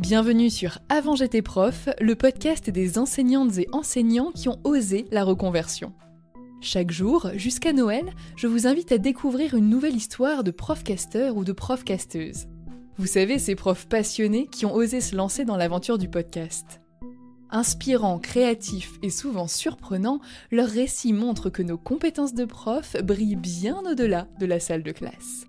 Bienvenue sur Avant j'étais prof, le podcast des enseignantes et enseignants qui ont osé la reconversion. Chaque jour, jusqu'à Noël, je vous invite à découvrir une nouvelle histoire de prof-casteur ou de prof-casteuse. Vous savez, ces profs passionnés qui ont osé se lancer dans l'aventure du podcast. Inspirants, créatifs et souvent surprenants, leurs récits montrent que nos compétences de prof brillent bien au-delà de la salle de classe.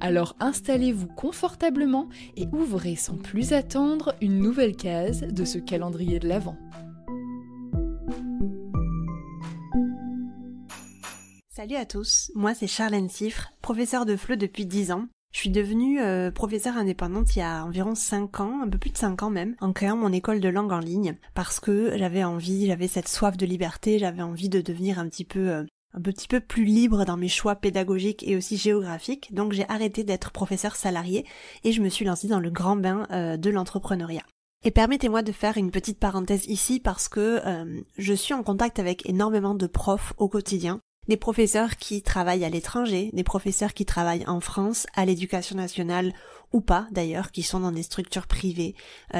Alors installez-vous confortablement et ouvrez sans plus attendre une nouvelle case de ce calendrier de l'Avent. Salut à tous, moi c'est Charlène Siffre, professeure de FLE depuis 10 ans. Je suis devenue professeure indépendante il y a environ 5 ans, un peu plus de 5 ans même, en créant mon école de langue en ligne, parce que j'avais cette soif de liberté, j'avais envie de devenir un petit peu plus libre dans mes choix pédagogiques et aussi géographiques, donc j'ai arrêté d'être professeur salarié et je me suis lancée dans le grand bain de l'entrepreneuriat. Et permettez-moi de faire une petite parenthèse ici parce que je suis en contact avec énormément de profs au quotidien, des professeurs qui travaillent à l'étranger, des professeurs qui travaillent en France, à l'éducation nationale ou pas d'ailleurs, qui sont dans des structures privées,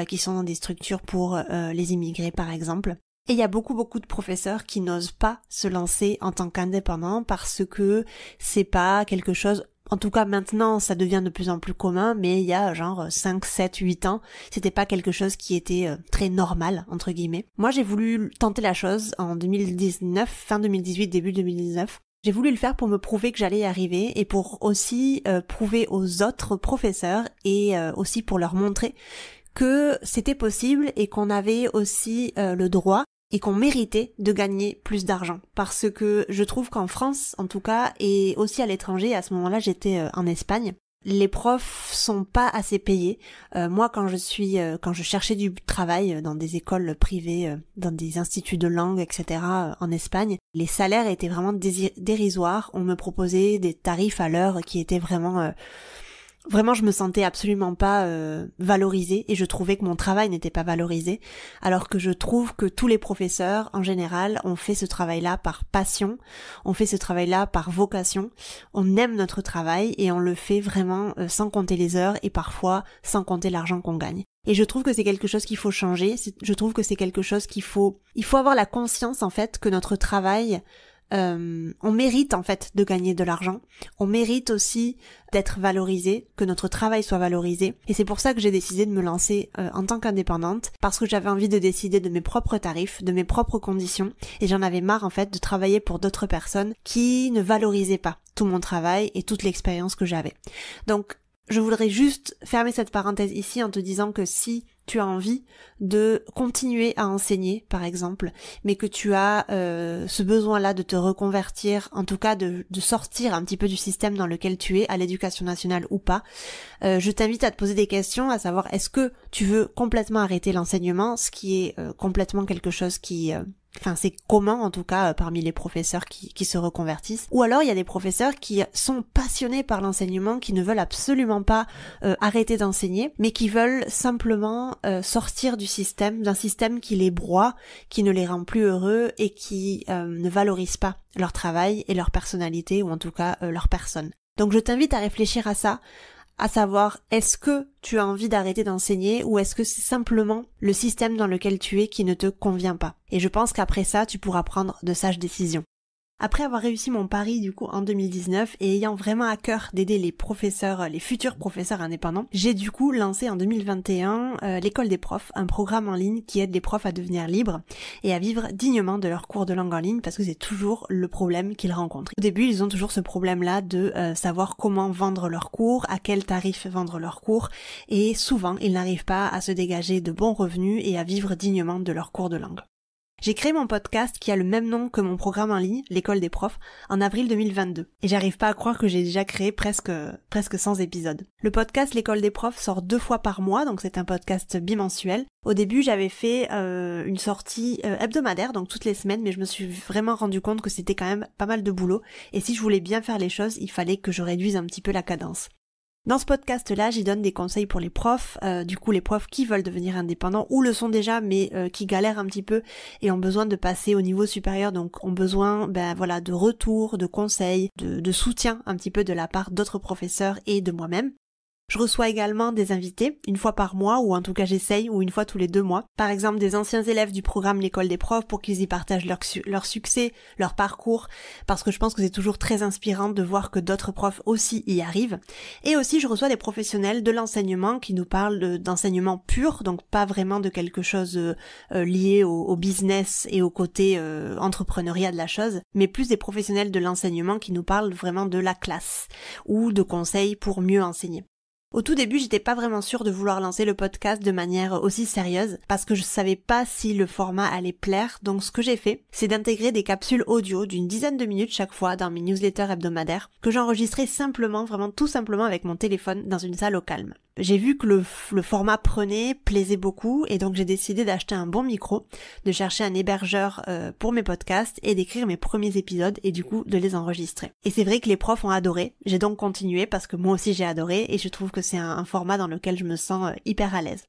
qui sont dans des structures pour les immigrés par exemple. Et il y a beaucoup de professeurs qui n'osent pas se lancer en tant qu'indépendants parce que c'est pas quelque chose, en tout cas maintenant ça devient de plus en plus commun, mais il y a genre 5, 7, 8 ans, c'était pas quelque chose qui était très normal, entre guillemets. Moi j'ai voulu tenter la chose en 2019, fin 2018, début 2019. J'ai voulu le faire pour me prouver que j'allais y arriver et pour aussi prouver aux autres professeurs et aussi pour leur montrer que c'était possible et qu'on avait aussi le droit et qu'on méritait de gagner plus d'argent. Parce que je trouve qu'en France, en tout cas, et aussi à l'étranger, à ce moment-là j'étais en Espagne, les profs sont pas assez payés. Moi quand je cherchais du travail dans des écoles privées, dans des instituts de langue, etc. En Espagne, les salaires étaient vraiment dérisoires. On me proposait des tarifs à l'heure qui étaient vraiment je me sentais absolument pas valorisée et je trouvais que mon travail n'était pas valorisé, alors que je trouve que tous les professeurs, en général, ont fait ce travail-là par passion, on fait ce travail-là par vocation, on aime notre travail et on le fait vraiment sans compter les heures et parfois sans compter l'argent qu'on gagne. Et je trouve que c'est quelque chose qu'il faut changer, je trouve que c'est quelque chose il faut avoir la conscience en fait que notre travail, on mérite en fait de gagner de l'argent, on mérite aussi d'être valorisé, que notre travail soit valorisé, et c'est pour ça que j'ai décidé de me lancer en tant qu'indépendante, parce que j'avais envie de décider de mes propres tarifs, de mes propres conditions, et j'en avais marre en fait de travailler pour d'autres personnes qui ne valorisaient pas tout mon travail et toute l'expérience que j'avais. Donc je voudrais juste fermer cette parenthèse ici en te disant que si tu as envie de continuer à enseigner, par exemple, mais que tu as ce besoin-là de te reconvertir, en tout cas de sortir un petit peu du système dans lequel tu es, à l'éducation nationale ou pas, je t'invite à te poser des questions, à savoir est-ce que tu veux complètement arrêter l'enseignement, ce qui est complètement quelque chose qui... c'est commun en tout cas parmi les professeurs qui se reconvertissent. Ou alors il y a des professeurs qui sont passionnés par l'enseignement, qui ne veulent absolument pas arrêter d'enseigner, mais qui veulent simplement sortir d'un système qui les broie, qui ne les rend plus heureux et qui ne valorise pas leur travail et leur personnalité, ou en tout cas leur personne. Donc je t'invite à réfléchir à ça, à savoir est-ce que tu as envie d'arrêter d'enseigner ou est-ce que c'est simplement le système dans lequel tu es qui ne te convient pas. Et je pense qu'après ça, tu pourras prendre de sages décisions. Après avoir réussi mon pari du coup en 2019 et ayant vraiment à cœur d'aider les futurs professeurs indépendants, j'ai du coup lancé en 2021 l'école des profs, un programme en ligne qui aide les profs à devenir libres et à vivre dignement de leurs cours de langue en ligne, parce que c'est toujours le problème qu'ils rencontrent. Au début, ils ont toujours ce problème-là de savoir comment vendre leurs cours, à quel tarif vendre leurs cours, et souvent ils n'arrivent pas à se dégager de bons revenus et à vivre dignement de leurs cours de langue. J'ai créé mon podcast qui a le même nom que mon programme en ligne, l'école des profs, en avril 2022. Et j'arrive pas à croire que j'ai déjà créé presque 100 épisodes. Le podcast l'école des profs sort 2 fois par mois, donc c'est un podcast bimensuel. Au début, j'avais fait une sortie hebdomadaire, donc toutes les semaines, mais je me suis vraiment rendu compte que c'était quand même pas mal de boulot. Et si je voulais bien faire les choses, il fallait que je réduise un petit peu la cadence. Dans ce podcast-là, j'y donne des conseils pour les profs, du coup les profs qui veulent devenir indépendants ou le sont déjà mais qui galèrent un petit peu et ont besoin de passer au niveau supérieur, donc ont besoin de retours, de conseils, de soutien un petit peu de la part d'autres professeurs et de moi-même. Je reçois également des invités, une fois par mois, ou en tout cas j'essaye, ou une fois tous les 2 mois. Par exemple, des anciens élèves du programme L'école des profs pour qu'ils y partagent leur succès, leur parcours, parce que je pense que c'est toujours très inspirant de voir que d'autres profs aussi y arrivent. Et aussi, je reçois des professionnels de l'enseignement qui nous parlent d'enseignement pur, donc pas vraiment de quelque chose lié au business et au côté entrepreneuriat de la chose, mais plus des professionnels de l'enseignement qui nous parlent vraiment de la classe, ou de conseils pour mieux enseigner. Au tout début, j'étais pas vraiment sûre de vouloir lancer le podcast de manière aussi sérieuse parce que je savais pas si le format allait plaire. Donc ce que j'ai fait, c'est d'intégrer des capsules audio d'une 10aine de minutes chaque fois dans mes newsletters hebdomadaires que j'enregistrais simplement, vraiment tout simplement avec mon téléphone dans une salle au calme. J'ai vu que le format plaisait beaucoup et donc j'ai décidé d'acheter un bon micro, de chercher un hébergeur pour mes podcasts et d'écrire mes premiers épisodes et du coup de les enregistrer. Et c'est vrai que les profs ont adoré, j'ai donc continué parce que moi aussi j'ai adoré et je trouve que c'est un format dans lequel je me sens hyper à l'aise.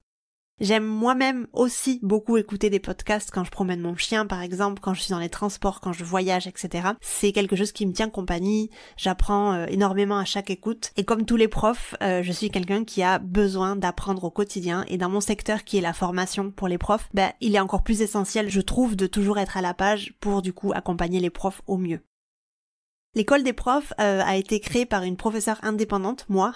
J'aime moi-même aussi beaucoup écouter des podcasts quand je promène mon chien, par exemple, quand je suis dans les transports, quand je voyage, etc. C'est quelque chose qui me tient compagnie, j'apprends énormément à chaque écoute. Et comme tous les profs, je suis quelqu'un qui a besoin d'apprendre au quotidien. Et dans mon secteur qui est la formation pour les profs, il est encore plus essentiel, je trouve, de toujours être à la page pour du coup accompagner les profs au mieux. L'école des profs a été créée par une professeure indépendante, moi,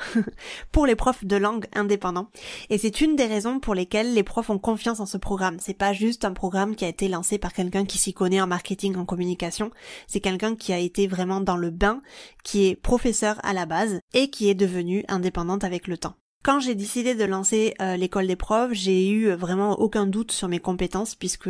pour les profs de langue indépendants. Et c'est une des raisons pour lesquelles les profs ont confiance en ce programme. C'est pas juste un programme qui a été lancé par quelqu'un qui s'y connaît en marketing, en communication. C'est quelqu'un qui a été vraiment dans le bain, qui est professeur à la base et qui est devenue indépendante avec le temps. Quand j'ai décidé de lancer l'école des profs, j'ai eu vraiment aucun doute sur mes compétences puisque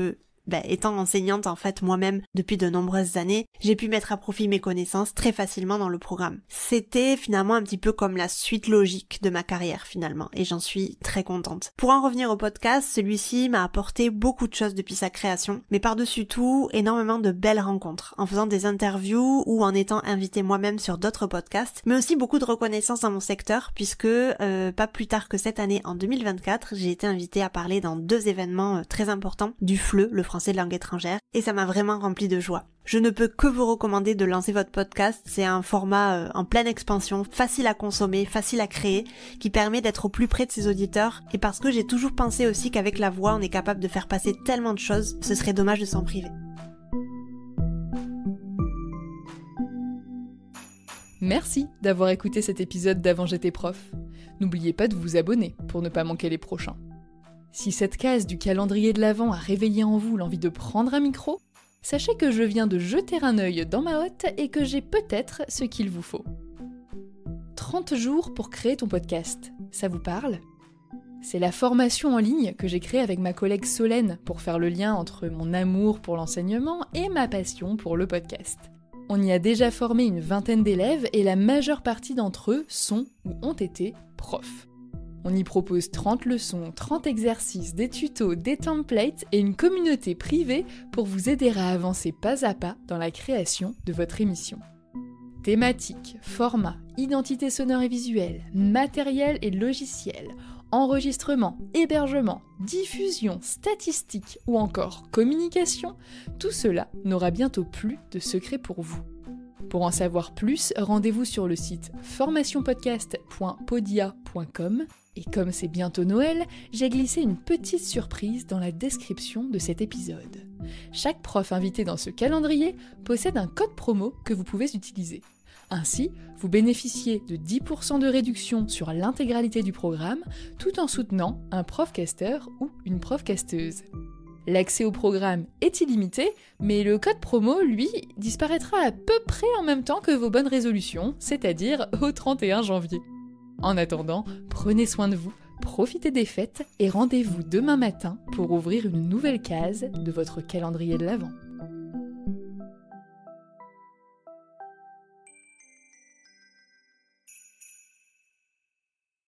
étant enseignante en fait moi-même depuis de nombreuses années, j'ai pu mettre à profit mes connaissances très facilement dans le programme. C'était finalement un petit peu comme la suite logique de ma carrière finalement et j'en suis très contente. Pour en revenir au podcast, celui-ci m'a apporté beaucoup de choses depuis sa création, mais par-dessus tout, énormément de belles rencontres en faisant des interviews ou en étant invitée moi-même sur d'autres podcasts, mais aussi beaucoup de reconnaissance dans mon secteur puisque pas plus tard que cette année en 2024, j'ai été invitée à parler dans 2 événements très importants du FLE, le français de langue étrangère, et ça m'a vraiment rempli de joie. Je ne peux que vous recommander de lancer votre podcast, c'est un format en pleine expansion, facile à consommer, facile à créer, qui permet d'être au plus près de ses auditeurs, et parce que j'ai toujours pensé aussi qu'avec la voix on est capable de faire passer tellement de choses, ce serait dommage de s'en priver. Merci d'avoir écouté cet épisode d'Avant j'étais prof. N'oubliez pas de vous abonner pour ne pas manquer les prochains. Si cette case du calendrier de l'Avent a réveillé en vous l'envie de prendre un micro, sachez que je viens de jeter un œil dans ma hotte et que j'ai peut-être ce qu'il vous faut. 30 jours pour créer ton podcast, ça vous parle ? C'est la formation en ligne que j'ai créée avec ma collègue Solène pour faire le lien entre mon amour pour l'enseignement et ma passion pour le podcast. On y a déjà formé une 20aine d'élèves et la majeure partie d'entre eux sont ou ont été profs. On y propose 30 leçons, 30 exercices, des tutos, des templates et une communauté privée pour vous aider à avancer pas à pas dans la création de votre émission. Thématiques, formats, identité sonore et visuelle, matériel et logiciel, enregistrement, hébergement, diffusion, statistiques ou encore communication, tout cela n'aura bientôt plus de secret pour vous. Pour en savoir plus, rendez-vous sur le site formationpodcast.podia.com et comme c'est bientôt Noël, j'ai glissé une petite surprise dans la description de cet épisode. Chaque prof invité dans ce calendrier possède un code promo que vous pouvez utiliser. Ainsi, vous bénéficiez de 10% de réduction sur l'intégralité du programme tout en soutenant un profcaster ou une profcasteuse. L'accès au programme est illimité, mais le code promo, lui, disparaîtra à peu près en même temps que vos bonnes résolutions, c'est-à-dire au 31 janvier. En attendant, prenez soin de vous, profitez des fêtes et rendez-vous demain matin pour ouvrir une nouvelle case de votre calendrier de l'Avent.